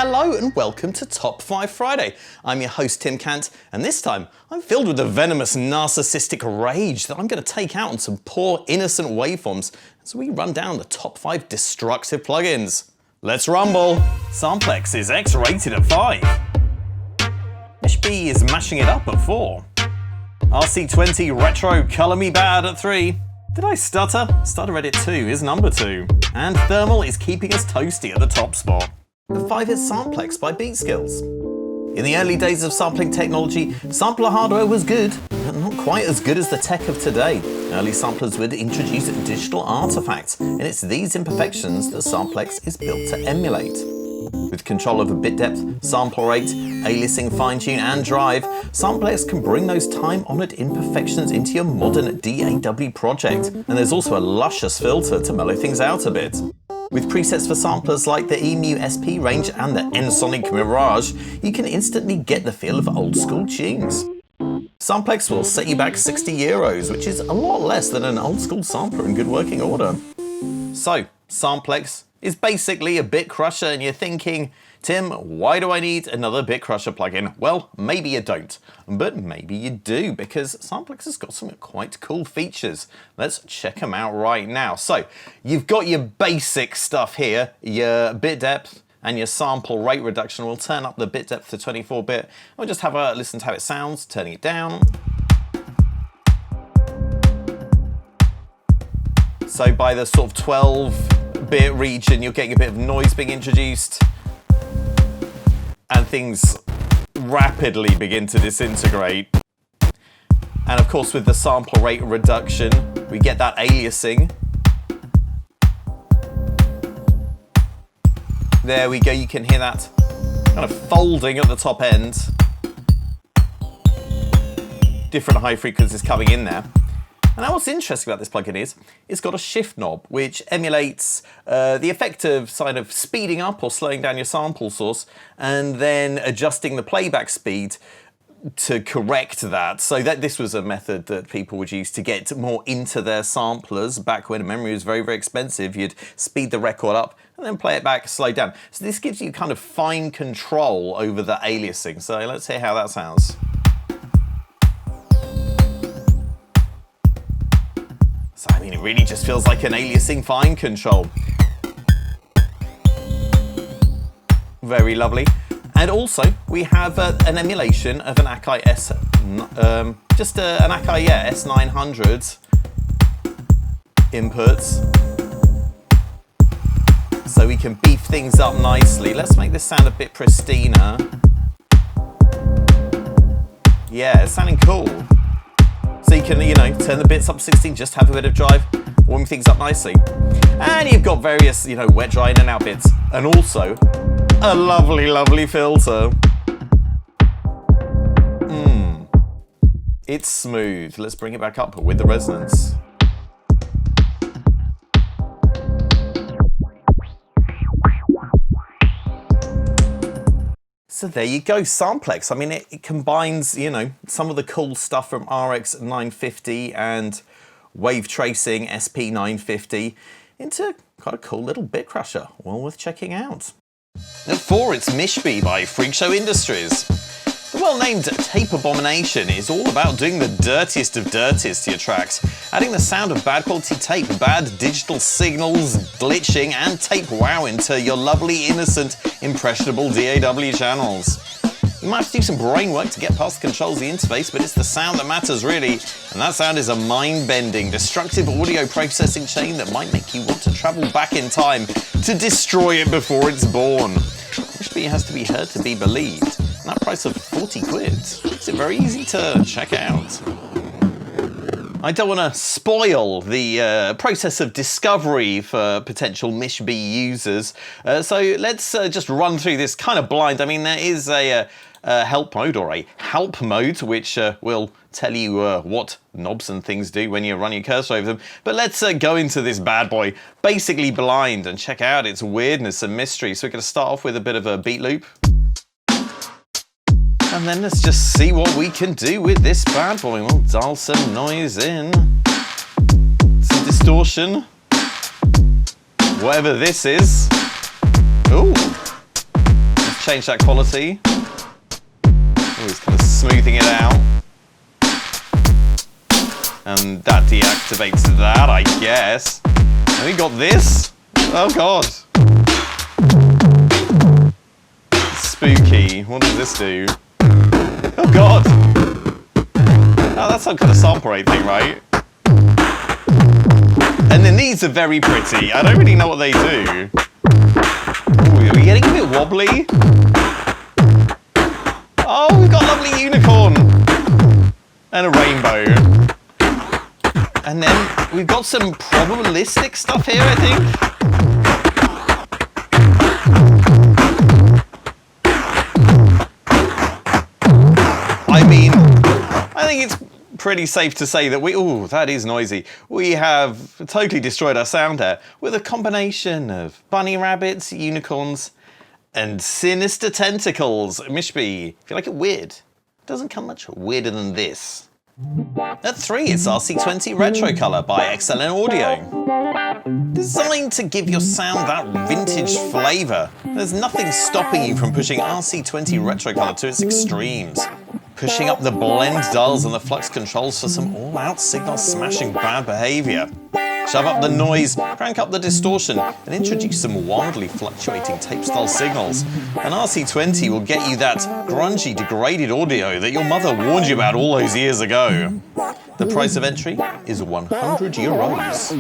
Hello and welcome to Top 5 Friday. I'm your host Tim Cant, and this time I'm filled with a venomous narcissistic rage that I'm going to take out on some poor innocent waveforms as we run down the top 5 destructive plugins. Let's rumble! SampleX is X-rated at 5. Mishp is mashing it up at 4. RC20 Retro Color Me Bad at 3. Did I stutter? Stutter Edit 2 is number 2. And Thermal is keeping us toasty at the top spot. The 5 is SampleX by Beatskillz. In the early days of sampling technology, sampler hardware was good, but not quite as good as the tech of today. Early samplers would introduce digital artefacts, and it's these imperfections that SampleX is built to emulate. With control over bit depth, sample rate, aliasing, fine-tune, and drive, SampleX can bring those time-honoured imperfections into your modern DAW project. And there's also a luscious filter to mellow things out a bit. With presets for samplers like the EMU SP range and the Ensoniq Mirage, you can instantly get the feel of old-school tunes. SampleX will set you back €60, which is a lot less than an old-school sampler in good working order. So, SampleX is basically a bit crusher, and you're thinking, Tim, why do I need another bit crusher plugin? Well, maybe you don't, but maybe you do, because SampleX has got some quite cool features. Let's check them out right now. So, you've got your basic stuff here, your bit depth and your sample rate reduction. We'll turn up the bit depth to 24-bit. We'll just have a listen to how it sounds, turning it down. So by the sort of 12-bit region, you're getting a bit of noise being introduced, and things rapidly begin to disintegrate. And of course, with the sample rate reduction, we get that aliasing. There we go, you can hear that kind of folding at the top end. Different high frequencies coming in there. And now what's interesting about this plugin is it's got a shift knob which emulates the effect of sort of speeding up or slowing down your sample source and then adjusting the playback speed to correct that. So that this was a method that people would use to get more into their samplers back when memory was very, very expensive. You'd speed the record up and then play it back, slow down. So this gives you kind of fine control over the aliasing. So let's hear how that sounds. So, I mean, it really just feels like an aliasing fine control. Very lovely. And also, we have an emulation of an Akai an Akai S900 inputs. So we can beef things up nicely. Let's make this sound a bit pristina. Yeah, it's sounding cool. So you can, turn the bits up to 16, just have a bit of drive, warm things up nicely. And you've got various, wet, dry, in and out bits. And also, a lovely, lovely filter. It's smooth. Let's bring it back up with the resonance. So there you go, SampleX. I mean, it combines, some of the cool stuff from RX 950 and wave tracing SP950 into quite a cool little bit crusher, well worth checking out. At 4, it's Mishp by Freakshow Industries. The well-named tape abomination is all about doing the dirtiest of dirtiest to your tracks, adding the sound of bad quality tape, bad digital signals, glitching, and tape wow into your lovely, innocent, impressionable DAW channels. You might have to do some brain work to get past the controls of the interface, but it's the sound that matters really, and that sound is a mind-bending, destructive audio processing chain that might make you want to travel back in time to destroy it before it's born. Mishp has to be heard to be believed. And that price of 40 quid makes it very easy to check out. I don't want to spoil the process of discovery for potential Mishp users, so let's just run through this kind of blind. I mean, there is a help mode or a help mode which will tell you what knobs and things do when you run your cursor over them. But let's go into this bad boy basically blind and check out its weirdness and mystery. So we're going to start off with a bit of a beat loop. And then let's just see what we can do with this bad boy. We'll dial some noise in, some distortion, whatever this is. Ooh, change that quality. Oh, he's kind of smoothing it out. And that deactivates that, I guess. And we got this. Oh god. Spooky. What does this do? Oh god. Oh, that's some kind of sample rate thing, right? And then these are very pretty. I don't really know what they do. Ooh, are we getting a bit wobbly? Oh, we've got a lovely unicorn. And a rainbow. And then we've got some probabilistic stuff here, I think. I mean, I think it's pretty safe to say that ooh, that is noisy. We have totally destroyed our sound there with a combination of bunny rabbits, unicorns, and sinister tentacles. Mishp, if you like it weird, it doesn't come much weirder than this. At 3, it's RC20 Retro Color by XLN Audio. Designed to give your sound that vintage flavor, there's nothing stopping you from pushing RC20 Retro Color to its extremes. Pushing up the blend dials and the flux controls for some all-out signal smashing bad behavior. Shove up the noise, crank up the distortion, and introduce some wildly fluctuating tape-style signals. An RC20 will get you that grungy, degraded audio that your mother warned you about all those years ago. The price of entry is €100.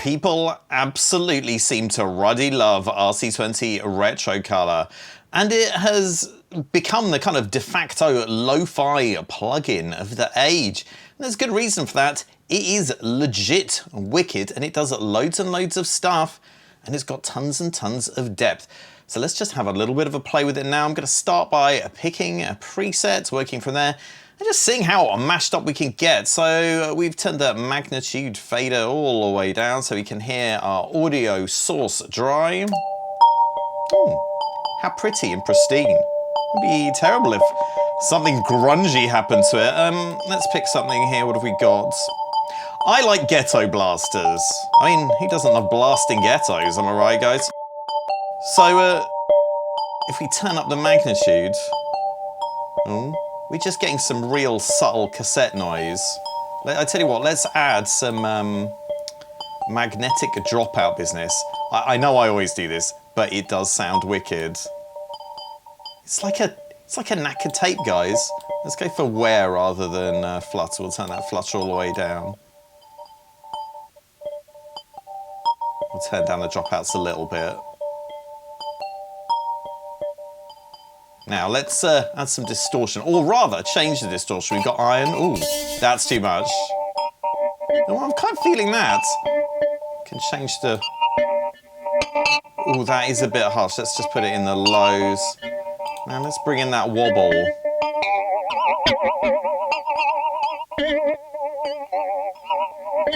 People absolutely seem to ruddy love RC20 Retro Color, and it has become the kind of de facto lo-fi plugin of the age. And there's good reason for that. It is legit wicked, and it does loads and loads of stuff, and it's got tons and tons of depth. So let's just have a little bit of a play with it now. I'm going to start by picking a preset, working from there, and just seeing how mashed up we can get. So we've turned the magnitude fader all the way down so we can hear our audio source dry. How pretty and pristine. It'd be terrible if something grungy happened to it. Let's pick something here. What have we got? I like ghetto blasters. I mean, who doesn't love blasting ghettos? Am I right, guys? So, if we turn up the magnitude, we're just getting some real subtle cassette noise. I tell you what, let's add some magnetic dropout business. I know I always do this, but it does sound wicked. It's like a knackered tape, guys. Let's go for wear rather than flutter. We'll turn that flutter all the way down. We'll turn down the dropouts a little bit. Now let's add some distortion, or rather change the distortion. We've got iron. Ooh, that's too much. Oh, I'm kind of feeling that. Can change the. Ooh, that is a bit harsh. Let's just put it in the lows. Now let's bring in that wobble.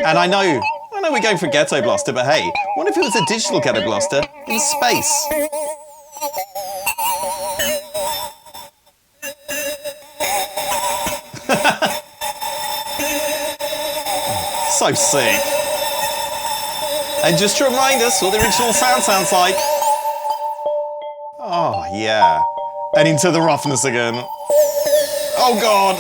And I know we're going for Ghetto Blaster, but hey, what if it was a digital Ghetto Blaster in space? So sick. And just to remind us what the original sound sounds like. Oh, yeah. And into the roughness again. Oh, God.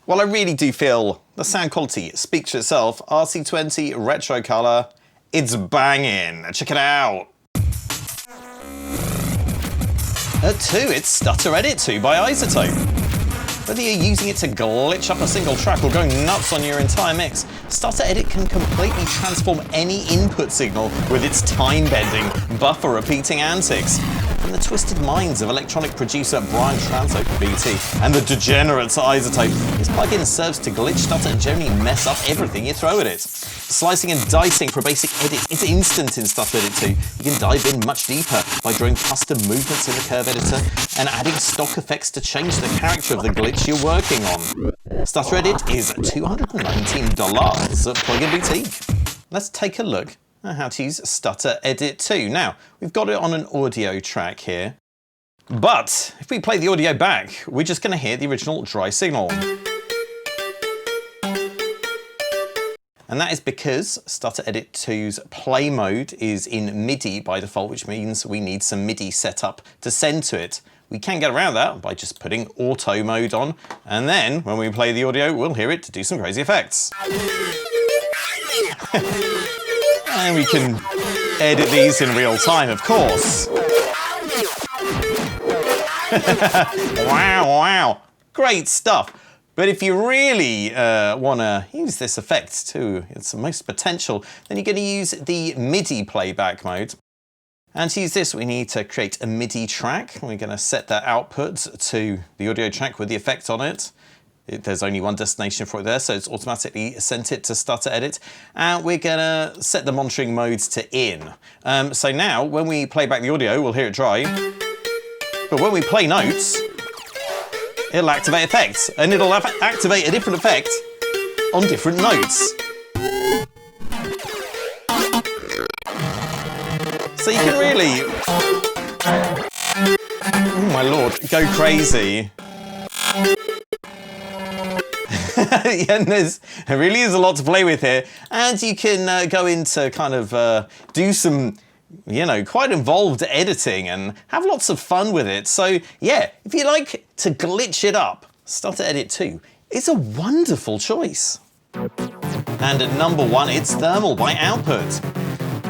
Well, I really do feel the sound quality speaks for itself. RC20 Retro Color, it's banging. Check it out. At 2, it's Stutter Edit 2 by iZotope. Whether you're using it to glitch up a single track or go nuts on your entire mix, Stutter Edit can completely transform any input signal with its time-bending, buffer-repeating antics. From the twisted minds of electronic producer Brian Transo for BT and the degenerates at iZotope, this plugin serves to glitch, stutter, and generally mess up everything you throw at it. Slicing and dicing for basic edits is instant in Stutter Edit 2. You can dive in much deeper by drawing custom movements in the curve editor and adding stock effects to change the character of the glitch you're working on. Stutter Edit is $219 at Plugin Boutique. Let's take a look at how to use Stutter Edit 2. Now, we've got it on an audio track here, but if we play the audio back, we're just going to hear the original dry signal. And that is because Stutter Edit 2's play mode is in MIDI by default, which means we need some MIDI setup to send to it. We can get around that by just putting auto mode on, and then when we play the audio, we'll hear it to do some crazy effects. And we can edit these in real time, of course. Wow, wow, great stuff. But if you really want to use this effect to its most potential, then you're going to use the MIDI playback mode. And to use this, we need to create a MIDI track. We're going to set that output to the audio track with the effect on it. There's only one destination for it there, so it's automatically sent it to Stutter Edit. And we're going to set the monitoring modes to in. So now, when we play back the audio, we'll hear it dry. But when we play notes, it'll activate effects, and it'll activate a different effect on different notes. So you can really, oh my lord, go crazy. Yeah, and there really is a lot to play with here, and you can go into kind of do some, you know, quite involved editing and have lots of fun with it. So yeah, if you like to glitch it up, Stutter Edit 2 is a wonderful choice. And at number 1, it's Thermal by Output.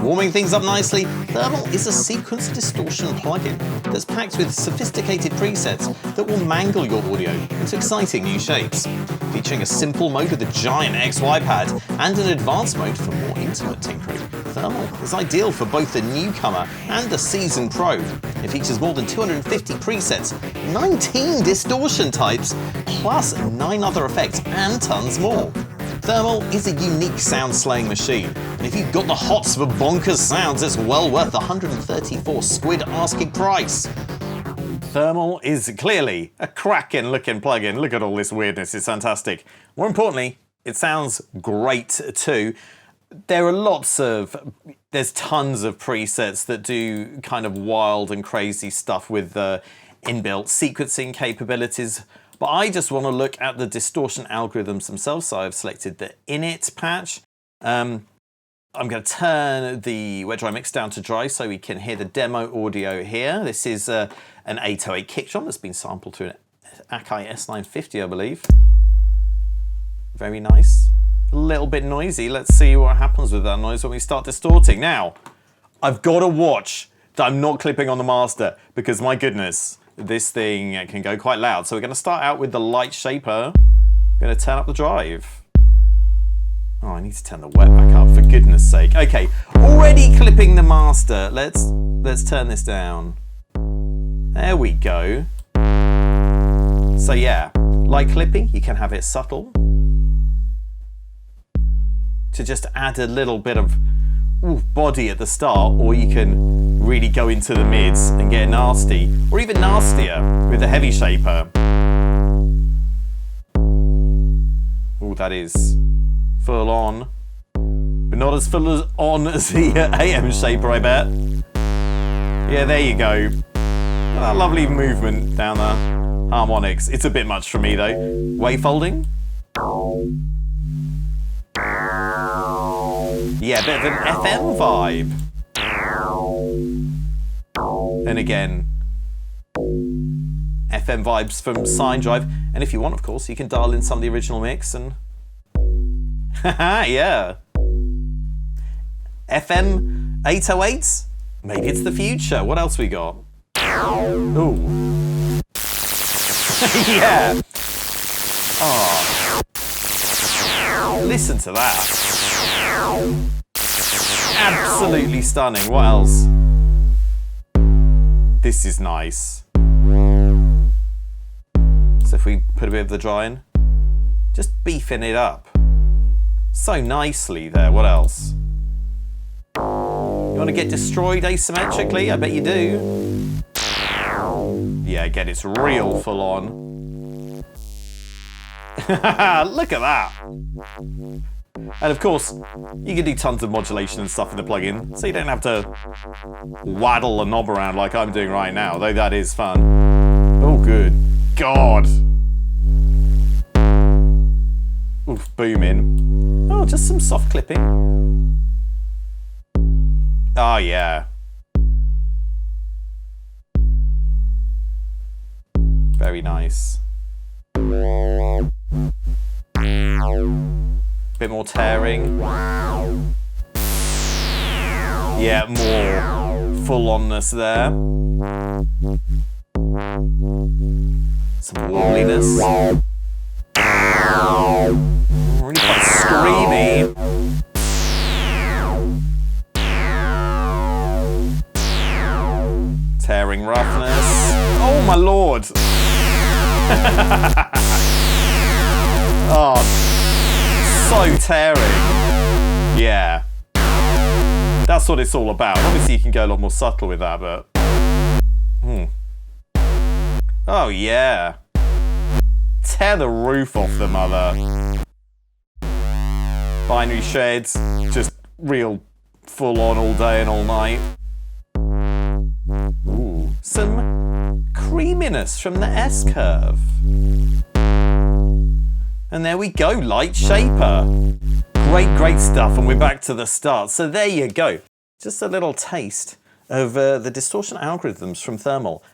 Warming things up nicely, Thermal is a sequence distortion plugin that's packed with sophisticated presets that will mangle your audio into exciting new shapes. Featuring a simple mode with a giant XY pad and an advanced mode for more intimate tinkering, Thermal is ideal for both the newcomer and the seasoned pro. It features more than 250 presets, 19 distortion types, plus 9 other effects and tons more. Thermal is a unique sound-slaying machine, and if you've got the hots for bonkers sounds, it's well worth the 134 squid asking price. Thermal is clearly a cracking looking plugin. Look at all this weirdness, it's fantastic. More importantly, it sounds great too. There's tons of presets that do kind of wild and crazy stuff with the inbuilt sequencing capabilities. But I just want to look at the distortion algorithms themselves, so I've selected the init patch. I'm going to turn the wet dry mix down to dry so we can hear the demo audio here. This is an 808 kick drum that's been sampled to an Akai S950, I believe. Very nice. A little bit noisy. Let's see what happens with that noise when we start distorting. Now, I've got to watch that I'm not clipping on the master, because my goodness, this thing can go quite loud. So we're going to start out with the light shaper. I'm going to turn up the drive. Oh, I need to turn the wet back up, for goodness sake. Okay, already clipping the master. Let's turn this down. There we go. So yeah, light clipping, you can have it subtle to just add a little bit of body at the start, or you can really go into the mids and get nasty, or even nastier with the heavy shaper. Oh, that is full on, but not as full on as the AM shaper, I bet. Yeah, there you go. That lovely movement down the harmonics. It's a bit much for me though. Wavefolding. Yeah, a bit of an FM vibe. And again, FM vibes from Sine Drive. And if you want, of course, you can dial in some of the original mix and... yeah. FM 808s? Maybe it's the future. What else we got? Ooh. Yeah. Oh. Listen to that. Absolutely stunning. What else? This is nice. So if we put a bit of the dry in, just beefing it up so nicely there. What else? You want to get destroyed asymmetrically? I bet you do. Yeah, again, it's real full on. Look at that. And of course, you can do tons of modulation and stuff in the plugin, so you don't have to waddle a knob around like I'm doing right now, though that is fun. Oh, good God. Oof, booming. Oh, just some soft clipping. Oh yeah. Very nice. Bit more tearing. Yeah, more full-onness there. Some wobbliness. Really quite screamy. Tearing roughness. Oh my lord! Oh, so tearing. Yeah. That's what it's all about. Obviously you can go a lot more subtle with that, but... Oh yeah. Tear the roof off the mother. Binary shades, just real full on all day and all night. Ooh, some creaminess from the S-curve. And there we go, light shaper. Great stuff, and we're back to the start. So there you go. Just a little taste of the distortion algorithms from Thermal.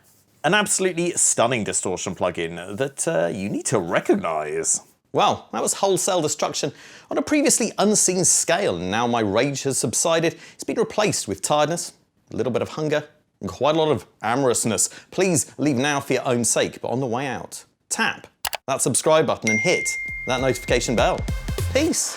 An absolutely stunning distortion plugin that you need to recognize. Well, that was wholesale destruction on a previously unseen scale, and now my rage has subsided. It's been replaced with tiredness, a little bit of hunger, and quite a lot of amorousness. Please leave now for your own sake, but on the way out, tap that subscribe button and hit that notification bell. Peace.